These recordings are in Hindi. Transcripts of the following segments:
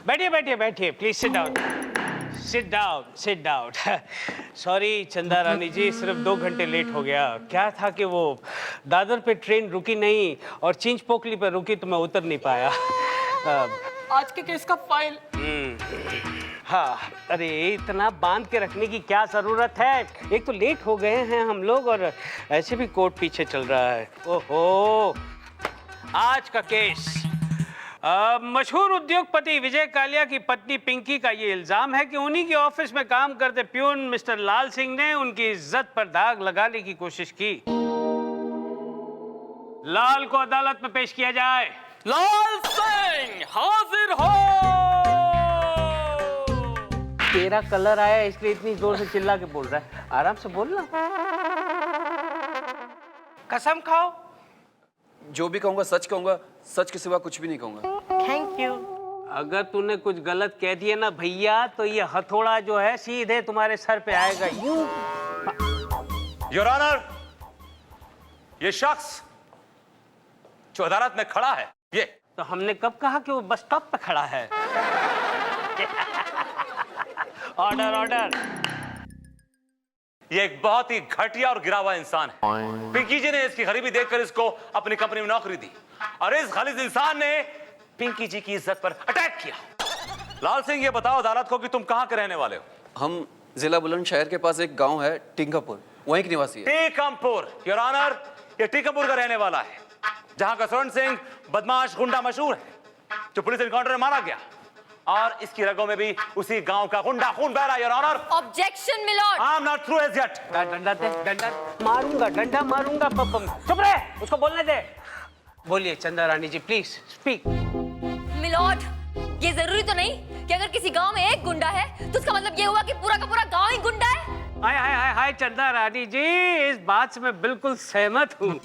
बैठिए बैठिए बैठिए, please sit down, sit down, sit down. Sorry चंदा रानी जी, सिर्फ 2 घंटे लेट हो गया। क्या था कि वो दादर पे ट्रेन रुकी नहीं और चिंच पोकली पे रुकी तो मैं उतर नहीं पाया। आज के केस का फाइल। हाँ, अरे इतना बांध के रखने की क्या जरूरत है? एक तो लेट हो गए हैं हम लोग और ऐसे भी कोर्ट पीछे चल रहा है। ओहो, आज का केस मशहूर उद्योगपति विजय कालिया की पत्नी पिंकी का ये इल्जाम है कि उन्हीं के ऑफिस में काम करते प्यून मिस्टर लाल सिंह ने उनकी इज्जत पर दाग लगाने की कोशिश की। लाल को अदालत में पेश किया जाए। लाल सिंह हाजिर हो। तेरा कलर आया इसलिए इतनी जोर से चिल्ला के बोल रहा है, आराम से बोल ना। कसम खाओ। जो भी कहूंगा सच कहूंगा, सच के सिवा कुछ भी नहीं कहूंगा। Thank you. अगर तूने कुछ गलत कह दिया ना भैया तो ये हथौड़ा जो है सीधे तुम्हारे सर पे आएगा। यूं। योर ऑनर, ये शख्स जो अदालत में खड़ा है, ये तो हमने कब कहा कि वो बस स्टॉप पे खड़ा है? Order order. ये एक बहुत ही घटिया और गिरा हुआ इंसान है। पिंकी जी ने इसकी गरीबी देखकर इसको अपनी कंपनी में नौकरी दी और इस गलीज इंसान ने पिंकी जी की इज्जत पर अटैक किया। लाल सिंह, ये बताओ अदालत को कि तुम कहां के रहने वाले हो? हम जिला बुलंदशहर के पास एक गांव है टिंकापुर, वहीं के निवासी है। टीकमपुर। योर ऑनर, ये टीकमपुर का रहने वाला है, जहां का स्वर्ण सिंह बदमाश गुंडा मशहूर है, जो पुलिस एनकाउंटर में मारा गया और इसकी रगों में भी उसी गांव का गुंडा खून बह रहा है। Your honour, objection my lord. I am not through as yet. डंडा दे, डंडा मारूंगा, डंडा मारूंगा। चुप रहे, उसको बोलने दे। बोलिए चंदा रानी जी, प्लीज स्पीक। मिलॉर्ड, ये जरूरी तो नहीं कि अगर किसी गांव में एक गुंडा है तो उसका मतलब ये हुआ कि पूरा का पूरा गांव ही गुंडा है। हाय हाय हाय हाय चंदा रानी जी, इस बात से मैं बिल्कुल सहमत हूँ।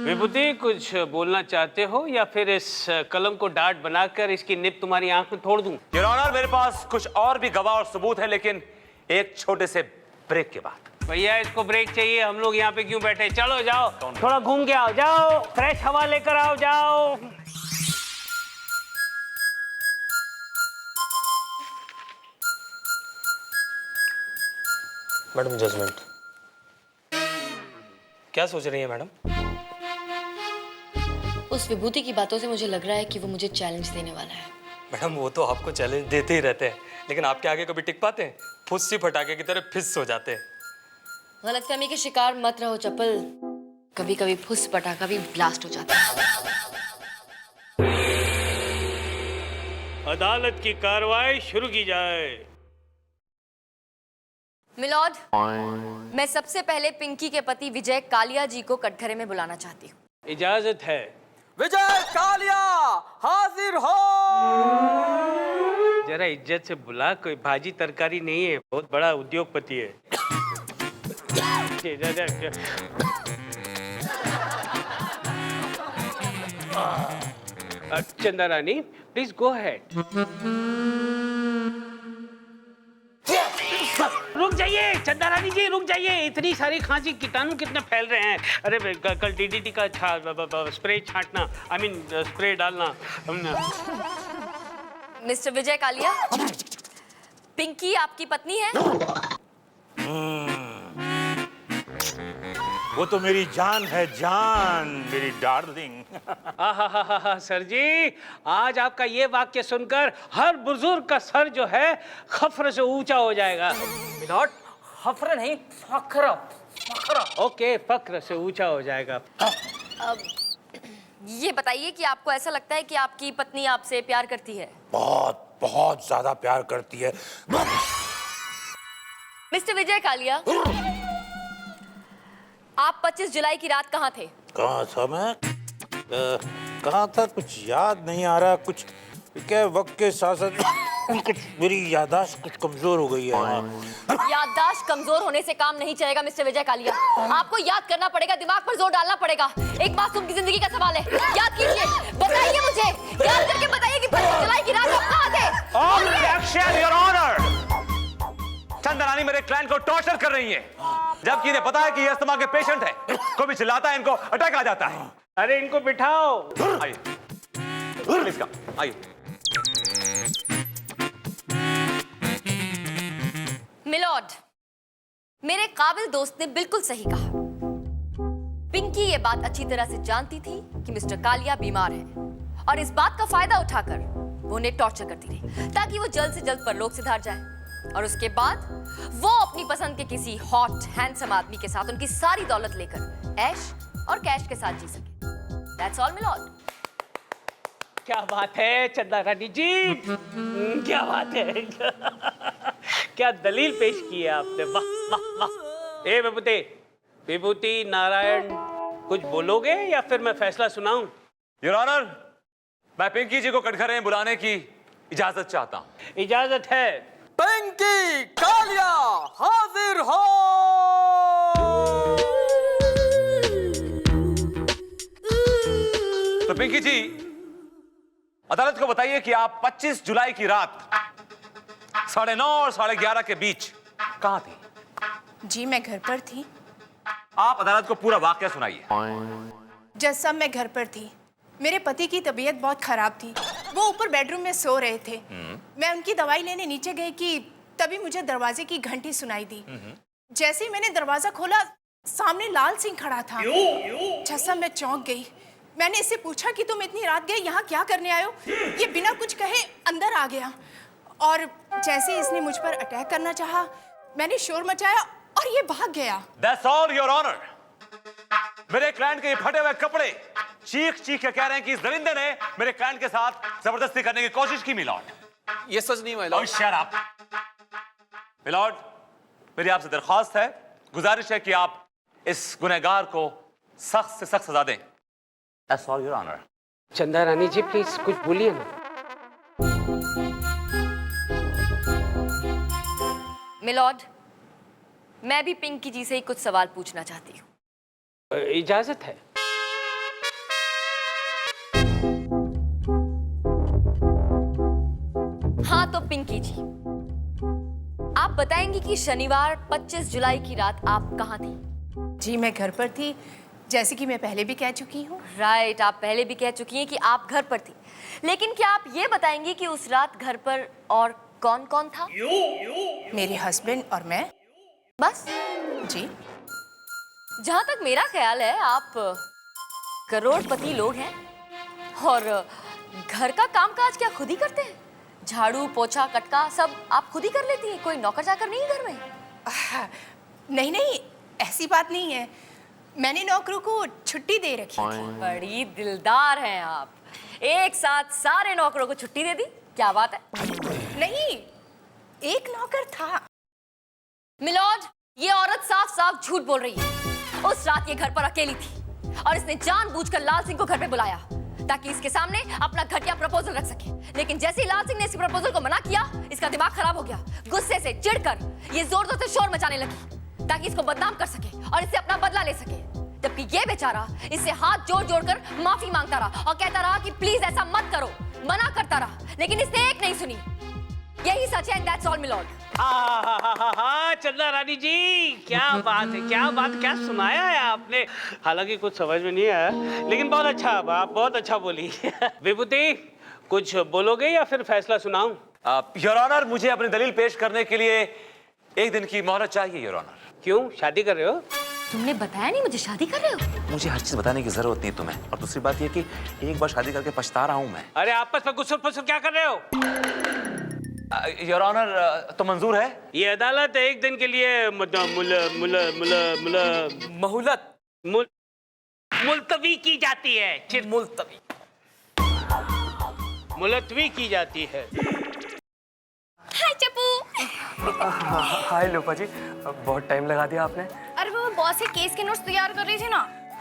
विभूति, कुछ बोलना चाहते हो या फिर इस कलम को डार्ट बनाकर इसकी निब तुम्हारी आंख में तोड़ दूं? योर ऑनर, मेरे पास कुछ और भी गवाह और सबूत है, लेकिन एक छोटे से ब्रेक के बाद। भैया इसको ब्रेक चाहिए, हम लोग यहाँ पे क्यों बैठे? चलो जाओ, थोड़ा घूम के आओ, जाओ फ्रेश हवा लेकर आओ, जाओ। Madam judgement. क्या सोच रही है मैडम? उस विभूति की बातों से मुझे लग रहा है कि वो मुझे चैलेंज देने वाला है। मैडम वो तो आपको चैलेंज देते ही रहते हैं, लेकिन आपके आगे कभी टिक पाते हैं? फुस्सी फटाके की तरह फिस हो जाते हैं। गलतफहमी के शिकार मत रहो चप्पल, कभी कभी फुस पटाखा भी ब्लास्ट हो जाता है। अदालत की कार्रवाई शुरू की जाए। मिलॉर्ड, मैं सबसे पहले पिंकी के पति विजय कालिया जी को कटघरे में बुलाना चाहती हूँ। इजाजत है। विजय कालिया हाजिर हो। जरा इज्जत से बुला, कोई भाजी तरकारी नहीं है, बहुत बड़ा उद्योगपति है। चंदा रानी, प्लीज गो अहेड। रुक जाइए चंदा रानी जी, रुक जाइए। इतनी सारी खांसी, कीटाणु कितने फैल रहे हैं। अरे कल डीडीटी का स्प्रे छांटना, आई मीन स्प्रे डालना। मिस्टर विजय कालिया, पिंकी आपकी पत्नी है? वो तो मेरी जान है, जान, मेरी डार्लिंग। आहा सर जी, आज आपका ये वाक्य सुनकर हर बुजुर्ग का सर जो है खफर से ऊंचा हो जाएगा। मिलॉर्ड, फख्र नहीं फख्र, फख्र। ओके, फख्र से ऊंचा हो जाएगा। अब ये बताइए कि आपको ऐसा लगता है कि आपकी पत्नी आपसे प्यार करती है? बहुत बहुत ज्यादा प्यार करती है। मिस्टर विजय कालिया, आप 25 जुलाई की रात कहाँ थे? कहाँ था मैं? कहाँ था कुछ याद नहीं आ रहा। कुछ क्या वक्त के साथ साथ कुछ मेरी याददाश्त कुछ कमजोर हो गई है। याददाश्त कमजोर होने से काम नहीं चलेगा मिस्टर विजय कालिया। आपको याद करना पड़ेगा, दिमाग पर जोर डालना पड़ेगा। एक मासूम की जिंदगी का सवाल है, याद कीजिए, बताइए मुझे, याद करके बताइए कि 25 जुलाई की रात आप कहाँ थे? Objection, Your Honor! चंदा रानी मेरे क्लाइंट को टॉर्चर कर रही है, जबकि इन्हें पता है कि ये अस्थमा के पेशेंट है। कोई भी चिल्लाता है इनको अटैक आ जाता है। अरे इनको बिठाओ। आइए, प्लीज कम, आइए। मेरे काबिल दोस्त ने बिल्कुल सही कहा। पिंकी ये बात अच्छी तरह से जानती थी कि मिस्टर कालिया बीमार है और इस बात का फायदा उठाकर वो उन्हें टॉर्चर करती रही ताकि वो जल्द से जल्द परलोक सिधार जाए और उसके बाद वो अपनी पसंद के किसी हॉट हैंडसम आदमी के साथ उनकी सारी दौलत लेकर ऐश और कैश के साथ जी सके। That's all my lord. क्या बात है चंदा रानी जी, क्या बात है। क्या दलील पेश की है आपने, वाह वाह वाह। ए विभूति, विभूति नारायण, कुछ बोलोगे या फिर मैं फैसला सुनाऊं? योर ऑनर, मैं पिंकी जी को कटघरे में बुलाने की इजाजत चाहता हूं। इजाजत है। पिंकी कालिया हाजिर हो। तो पिंकी जी, अदालत को बताइए कि आप 25 जुलाई की रात 9:30 और 11:30 के बीच कहां थी? जी मैं घर पर थी। आप अदालत को पूरा वाकया सुनाइए। जज साहब मैं घर पर थी। मेरे पति की तबीयत बहुत खराब थी, वो ऊपर बेडरूम में सो रहे थे। मैं उनकी दवाई लेने नीचे गई कि तभी मुझे दरवाजे की घंटी सुनाई दी। जैसे ही मैंने दरवाजा खोला, सामने लाल सिंह खड़ा था। जज साहब मैं चौंक गई। मैंने इससे पूछा कि तुम इतनी रात गए यहाँ क्या करने आए हो? ये बिना कुछ कहे अंदर आ गया और जैसे इसने मुझ पर अटैक करना चाहा, मैंने शोर मचाया और ये भाग गया। That's all, Your Honor. मेरे क्लाइंट के ये फटे हुए कपड़े चीख चीख के कह रहे हैं कि इस दरिंदे ने मेरे क्लाइंट के साथ जबरदस्ती करने की कोशिश की मिलॉर्ड। ये सच नहीं, माय और लॉर्ड। शट अप मिलॉर्ड, मेरी आपसे दरख्वास्त है, गुजारिश है कि आप इस गुनहगार को सख्त से सख्त सजा दें। That's all, Your Honor. चंदा रानी जी प्लीज कुछ बोलिए ना। मिलॉर्ड, मैं भी पिंकी जी से ही कुछ सवाल पूछना चाहती हूँ। इजाजत है। हाँ तो पिंकी जी, आप बताएंगी कि शनिवार 25 जुलाई की रात आप कहाँ थी? जी मैं घर पर थी, जैसे कि मैं पहले भी कह चुकी हूँ। राइट, आप पहले भी कह चुकी हैं कि आप घर पर थी, लेकिन क्या आप ये बताएंगी कि उस रात घर पर और कौन कौन था? मेरे हस्बैंड और मैं। बस? जी जहां तक मेरा ख्याल है आप करोड़पति लोग हैं और घर का कामकाज क्या खुद ही करते हैं? झाड़ू पोछा कटका सब आप खुद ही कर लेती हैं, कोई नौकर चाकर नहीं है घर में? नहीं नहीं, ऐसी बात नहीं है। मैंने नौकरों को छुट्टी दे रखी थी। बड़ी दिलदार हैं आप, एक साथ सारे नौकरों को छुट्टी दे दी, क्या बात है? नहीं, एक नौकर था। मिलॉर्ड, ये औरत साफ साफ झूठ बोल रही है। उस रात ये घर पर अकेली थी और इसने जानबूझकर लाल सिंह को घर पे बुलाया ताकि इसके सामने अपना घटिया प्रपोजल रख सके। लेकिन जैसे ही लाल सिंह ने इस प्रपोजल को मना किया, इसका दिमाग खराब हो गया। गुस्से से चिढ़कर ये जोर जोर से शोर मचाने लगी ताकि इसको बदनाम कर सके और इससे अपना बदला ले सके। जबकि ये बेचारा इससे हाथ जोड़ जोड़कर माफी मांगता रहा और कहता रहा कि प्लीज ऐसा मत करो, मना करता रहा, लेकिन इसने एक नहीं सुनी। यही सच है, दैट्स ऑल मिलॉर्ड। हाँ चंदा रानी जी, क्या बात है, क्या बात, क्या सुनाया है आपने। हालांकि कुछ समझ में नहीं आया, लेकिन बहुत अच्छा, आप बहुत अच्छा बोली। विभूति, कुछ बोलोगे या फिर फैसला सुनाऊं? योर ऑनर, मुझे अपनी दलील पेश करने के लिए 1 दिन की मोहलत चाहिए योर ऑनर। क्यों, शादी कर रहे हो? तुमने बताया नहीं मुझे शादी कर रहे हो? मुझे हर चीज बताने की जरूरत नहीं तुम्हें, और दूसरी बात यह कि एक बार शादी करके पछता रहा हूं मैं। अरे आपस में गुस्सुर फुसुर क्या कर रहे हो? योर ऑनर, तो मंजूर है? ये अदालत 1 दिन के लिए मुलतवी की जाती है। मुलतवी मुलतवी की जाती है। हाय चप्पू। हाय लोपा जी, बहुत टाइम लगा दिया आपने। अरे वो बॉस के केस के नोट्स तैयार कर रही थी ना।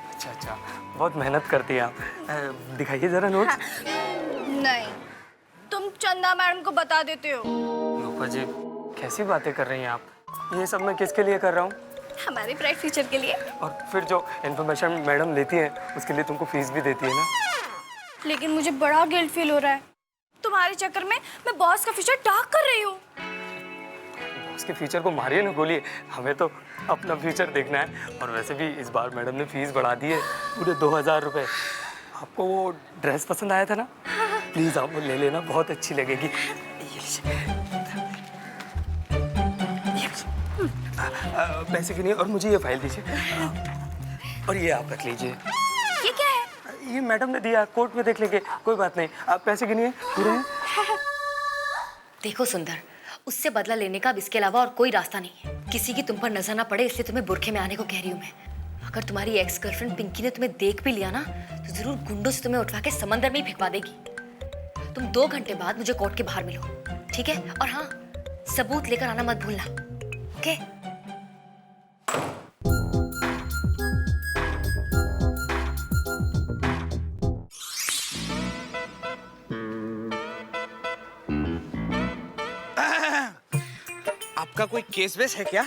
अच्छा अच्छा, बहुत मेहनत करती हैं आप। दिखाइए जरा नोट्स। नहीं, तुम चंदा मैडम को बता देते हो। लोपा जी, कैसी बातें कर रही हैं आप? ये सब मैं किसके लिए कर रहा हूँ? हमारे ब्राइट फ्यूचर के लिए। और फिर जो इन्फॉर्मेशन मैडम लेती है उसके लिए तुमको फीस भी देती है ना। लेकिन मुझे बड़ा गिल्ट फील हो रहा है, तुम्हारे चक्कर में मैं बॉस का फ्यूचर डार्क कर रही हूँ। उसके फ्यूचर को मारिए ना गोली, हमें तो अपना फ्यूचर देखना है। और वैसे भी इस बार मैडम ने फीस बढ़ा दी है, पूरे 2000 रुपये। आपको वो ड्रेस पसंद आया था ना, प्लीज आप वो ले लेना, बहुत अच्छी लगेगी। पैसे गिनिए और मुझे ये फाइल दीजिए। और ये आप रख लीजिए। ये क्या है? ये मैडम ने दिया, कोर्ट में देख लेंगे, कोई बात नहीं। आप पैसे गिनिए, पूरे हैं? देखो सुंदर, उससे बदला लेने का अब इसके अलावा और कोई रास्ता नहीं है। किसी की तुम पर नजर ना पड़े इसलिए तुम्हें बुरखे में आने को कह रही हूँ मैं। अगर तुम्हारी एक्स गर्लफ्रेंड पिंकी ने तुम्हें देख भी लिया ना तो जरूर गुंडों से तुम्हें उठवा के समंदर में ही भिगवा देगी। तुम 2 घंटे बाद मुझे कोर्ट के बाहर मिलो, ठीक है? और हाँ, सबूत लेकर आना मत भूलना, ओके? आपका कोई केस वेस है क्या?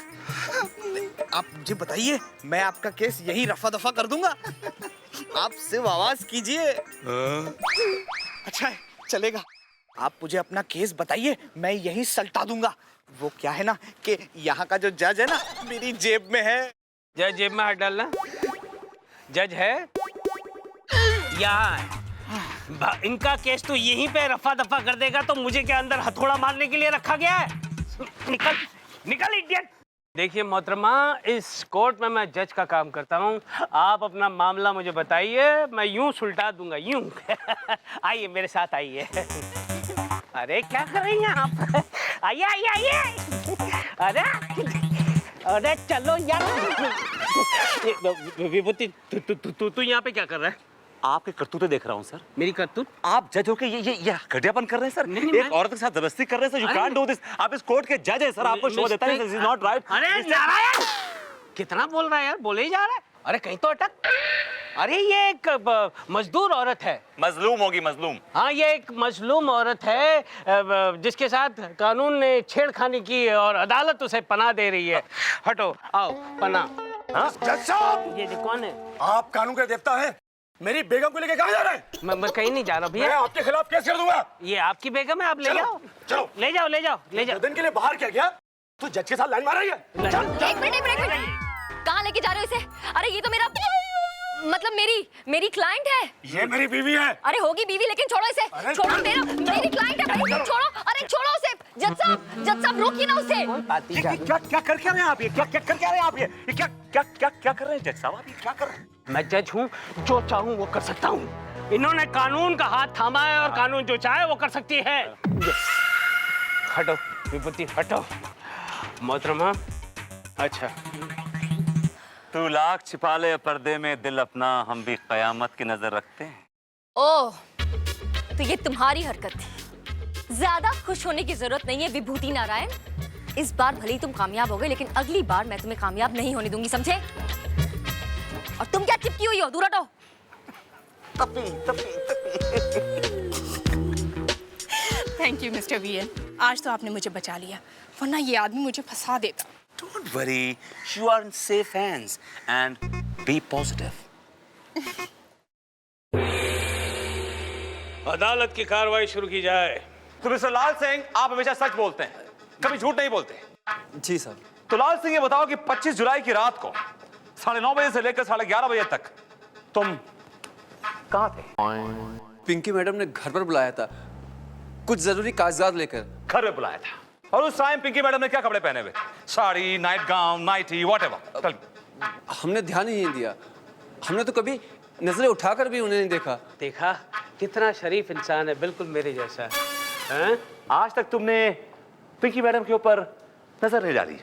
आप मुझे बताइए, मैं आपका केस यही रफा दफा कर दूंगा। आप सिर्फ आवाज कीजिए। अच्छा है, चलेगा। आप मुझे अपना केस बताइए, मैं यही सल्टा दूंगा। वो क्या है ना कि यहाँ का जो जज है ना, मेरी जेब में है। जज जेब में हाथ डालना। जज है यहाँ है। इनका केस तो यहीं पे रफा दफा कर देगा, तो मुझे क्या अंदर हथौड़ा मारने के लिए रखा गया है? निकल निकल इडियट। देखिए मोहतरमा, इस कोर्ट में मैं जज का काम करता हूँ। आप अपना मामला मुझे बताइए, मैं यूं सुलटा दूंगा, यूं। आइए मेरे साथ आइए। अरे क्या कर रही हैं आप? आइए आइए आइए। अरे अरे चलो यार। विभूति, तू यहाँ पे क्या कर रहा है? आपके करतूतें देख रहा हूँ सर। मेरी करतूत? आप जज होके ये घटियापन कर रहे हैं सर। नहीं, एक औरत के साथ जबरदस्ती कर रहे हैं sir. You can't do this. आप इस कोर्ट के जज हैं सर, आपको शो देता है। This is not right. अरे नारायण, कितना बोल रहा है यार, बोले ही जा रहा है। अरे कहीं तो अटक। अरे ये एक मजदूर औरत है। मजलूम होगी, मजलूम। हाँ, ये एक मजलूम औरत है जिसके साथ कानून ने छेड़खानी की और अदालत उसे पनाह दे रही है। हटो, आओ, पनाह। जज साहब, ये कौन है? आप कानून के देवता हैं। मेरी बेगम को लेके कहाँ जा रहे हैं? मैं कहीं नहीं जा रहा मैं भैया। आपके खिलाफ केस कर दूंगा। ये आपकी बेगम है, आप ले चलो, जाओ। चलो। ले जाओ ले जाओ ले जाओ। दिन के लिए बाहर क्या गया? तो जज के साथ लाइन मार रही है। चल, चल। एक मिनट। कहाँ लेके जा रहे हो इसे? अरे ये तो मेरा मतलब मेरी क्लाइंट है। ये मेरी बीवी है। अरे होगी बीवी, लेकिन छोड़ो इसे। छोड़ो, मेरी क्लाइंट है भाई, छोड़ो। अरे छोड़ो उसे। जज साहब रोकिए ना उसे। क्या कर क्या रहे हैं आप? ये क्या कर क्या रहे हैं आप? ये क्या क्या क्या क्या कर रहे हैं जज साहब? आप ये क्या कर रहे हैं? मैं जज हूँ, जो चाहूँ वो कर सकता हूँ। इन्होंने कानून का हाथ थामा है और कानून जो चाहे वो कर सकती है। हटो विभूति, हटो। मोहतरमा, अच्छा। तू लाख छिपा ले पर्दे में दिल अपना, हम भी कयामत की नजर रखते हैं। ओह, तो ये तुम्हारी हरकत थी। ज्यादा खुश होने की जरूरत नहीं है विभूति नारायण। इस बार भले ही तुम कामयाब हो गए, लेकिन अगली बार मैं तुम्हें कामयाब नहीं होने दूंगी, समझे? और तुम क्या चिपकी हुई हो? दूर हटो। थैंक यू मिस्टर वीएन, आज तो आपने मुझे बचा लिया, वरना ये आदमी मुझे फंसा देता। Don't worry, you are in safe hands and be positive. अदालत की कार्रवाई शुरू की जाए। तो मिस्टर लाल सिंह, आप हमेशा सच बोलते हैं, कभी झूठ नहीं बोलते। जी सर। तो लाल सिंह ये बताओ कि 25 जुलाई की रात को 9:30 बजे से लेकर 11:30 बजे तक तुम कहाँ थे? पिंकी मैडम ने घर पर बुलाया था, कुछ जरूरी कागजात लेकर। घर में बुलाया था। और उस टाइम पिंकी मैडम ने क्या कपड़े पहने हुए? Sari, night gown, nighty, whatever. हमने ध्यान ही नहीं दिया। हमने तो कभी नजरें उठाकर भी उन्हें नहीं देखा। देखा, कितना शरीफ इंसान है, बिल्कुल मेरे जैसा है। आज तक तुमने पिंकी मैडम के ऊपर नजर नहीं डाली?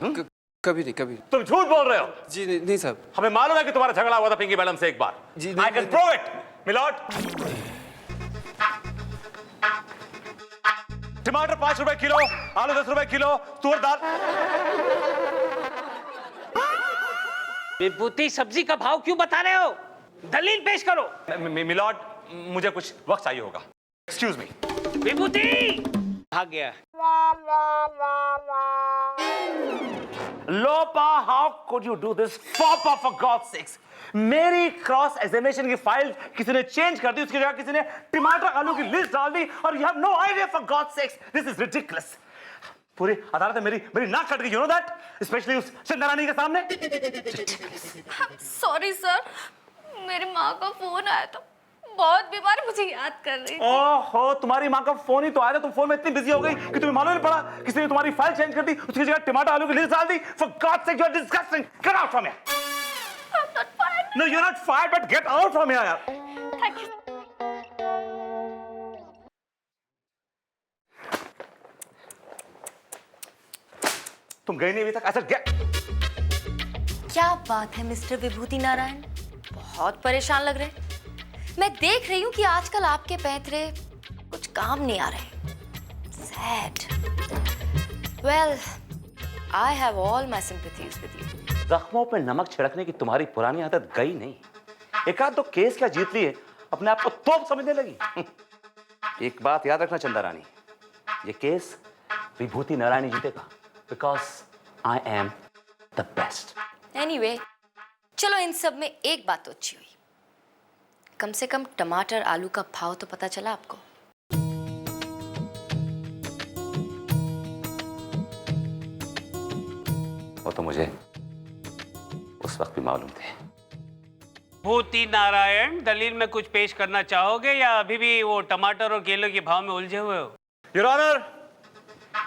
कभी नहीं, कभी। तुम झूठ बोल रहे हो। जी नहीं साहब। हमें मालूम है कि तुम्हारा झगड़ा हुआ था पिंकी मैडम से एक बार। जी I can prove it milord. टमाटर 5 रुपए किलो, आलू 10 रुपए किलो, तुअर दाल। विभूति, सब्जी का भाव क्यों बता रहे हो? दलील पेश करो। मिलॉर्ड, मुझे कुछ वक्त चाहिए होगा। Excuse me. विभूति भाग गया। Lopa, how could you do this? For God's sakes. मेरी क्रॉस एग्जामिनेशन की फाइल किसी ने चेंज कर दी, उसकी जगह किसी ने टमाटर आलू की लिस्ट डाल दी, और you have no idea for God's sakes. This is ridiculous. पूरी अदालत में मेरी नाक कट गई, यू नो दैट, स्पेशली उस चंद्रानी के सामने। सॉरी सर, मेरी माँ का फोन आया था, बहुत बीमार है, मुझे याद कर रही थी। ओहो, तुम्हारी माँ का फोन ही तो आया था, तुम फोन में इतनी बिजी हो गई कि तुम्हें मालूम नहीं पड़ा किसी ने तुम्हारी फाइल चेंज कर दी, उसकी जगह टमाटर आलू की लिस्ट डाल दी। For God's sake, you are disgusting. Get out from here. I'm not fired. No, you're not fired, but get out from here, यार। Thank you. तुम गए नहीं अभी तक? ऐसा क्या बात है मिस्टर विभूति नारायण, बहुत परेशान लग रहे हैं। मैं देख रही हूँ कि आजकल आपके पैतरे कुछ काम नहीं आ रहे। Sad. Well, I have all my sympathies with you. जख्मों पे नमक छिड़कने की तुम्हारी पुरानी आदत गई नहीं। एक आध तो केस क्या जीत लिए, अपने आप को तोप समझने लगी। एक बात याद रखना चंदा रानी, ये केस विभूति नारायण जीतेगा, because I am the best. Anyway, चलो इन सब में एक बात तो अच्छी हुई, कम से कम टमाटर आलू का भाव तो पता चला आपको। वो तो मुझे उस वक्त भी मालूम थे। भूति नारायण, दलील में कुछ पेश करना चाहोगे या अभी भी वो टमाटर और केलों के भाव में उलझे हुए हो? योर ऑनर,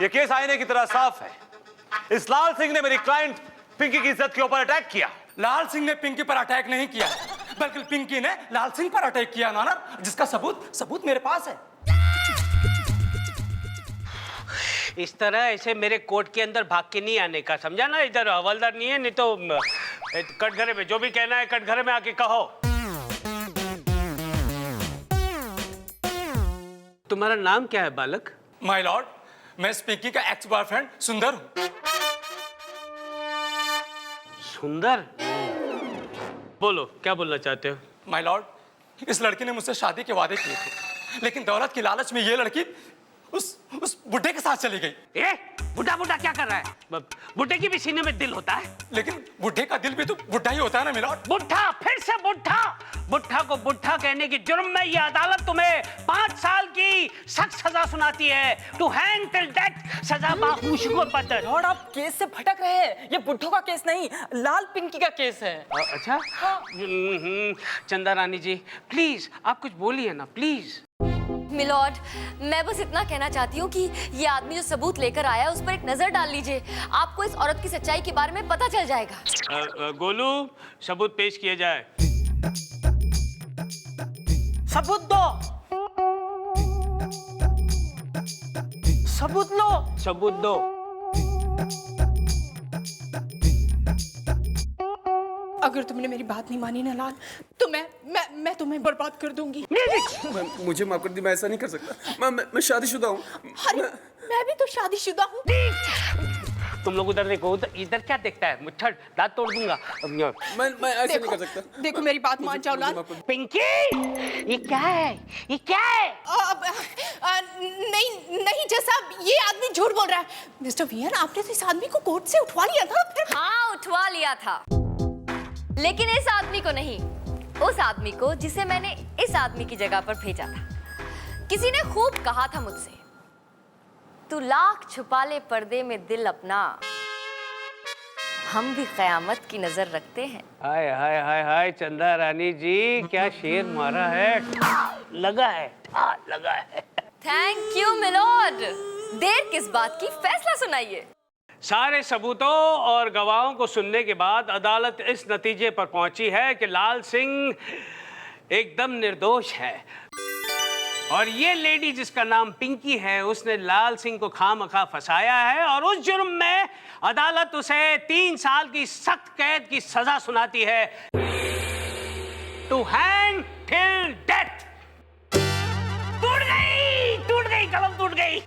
ये केस आईने की तरह साफ है। इस लाल सिंह ने मेरी क्लाइंट पिंकी की इज्जत के ऊपर अटैक किया। लाल सिंह ने पिंकी पर अटैक नहीं किया, बल्कि पिंकी ने लाल सिंह पर अटैक किया ऑनर, जिसका सबूत मेरे पास है। इस तरह ऐसे मेरे कोर्ट के अंदर भाग के नहीं आने का, समझा ना? इधर हवलदार नहीं है, नहीं तो कटघरे में जो भी कहना है कटघरे में आके कहो। तुम्हारा नाम क्या है बालक? माय लॉर्ड, मैं इस पिंकी का एक्स बॉयफ्रेंड सुंदर हूँ। सुंदर? बोलो, क्या बोलना चाहते हो? माय लॉर्ड, इस लड़की ने मुझसे शादी के वादे किए थे, लेकिन दौलत की लालच में ये लड़की उस बुड्ढे के साथ चली गई। बुड्ढा क्या कर रहा है? बुड्ढे की भी सीने में दिल होता है। लेकिन बुड्ढे का दिल भी तो बुड्ढा ही होता है ना मिलॉर्ड। बुड्ढा, फिर से बुड्ढा। बुड्ढा को बुड्ढा कहने की जुर्म में ये अदालत तुम्हें 5 साल की सख्त सजा सुनाती है। टू हैंग टिल डेथ, सजा बाखुशी को पतर। लॉर्ड, आप केस से भटक रहे हैं। ये बुड्ढों का केस नहीं, लाल पिंकी का केस है। अच्छा? चंदा रानी जी, प्लीज आप कुछ बोलिए ना, प्लीज। मिलॉर्ड, मैं बस इतना कहना चाहती हूँ कि ये आदमी जो सबूत लेकर आया है उस पर एक नजर डाल लीजिए, आपको इस औरत की सच्चाई के बारे में पता चल जाएगा। गोलू, सबूत पेश किए जाए। सबूत दो, सबूत लो। सबूत दो। अगर तुमने मेरी बात नहीं मानी ना लाल, तो मैं तुम्हें बर्बाद कर दूंगी। मुझे माफ कर दी, मैं ऐसा नहीं कर सकता। मैं शादीशुदा हूँ। अरे मैं भी तो शादीशुदा हूँ। तुम लोग उधर देखो, इधर क्या देखता है? मुच्छर दांत तोड़ दूंगा। मैं ऐसा नहीं कर सकता। देखो मेरी बात मान जाओ लाल। पिंकी, ये क्या है? ये क्या है? नहीं जैसा ये आदमी झूठ बोल रहा है। मिस्टर वियर, आपने तो इस आदमी को कोर्ट से उठवा लिया था फिर? हाँ, उठवा लिया था, लेकिन इस आदमी को नहीं, उस आदमी को जिसे मैंने इस आदमी की जगह पर भेजा था। किसी ने खूब कहा था मुझसे, तू लाख छुपा ले पर्दे में दिल अपना, हम भी कयामत की नजर रखते हैं। हाय हाय हाय हाय, चंदा रानी जी क्या शेर मारा है। लगा है, लगा है। Thank you milord. देर किस बात की, फैसला सुनाइए। सारे सबूतों और गवाहों को सुनने के बाद अदालत इस नतीजे पर पहुंची है कि लाल सिंह एकदम निर्दोष है, और ये लेडी जिसका नाम पिंकी है उसने लाल सिंह को खामखा फंसाया है, और उस जुर्म में अदालत उसे 3 साल की सख्त कैद की सजा सुनाती है। To hang till death. टूट गई, कलम टूट गई।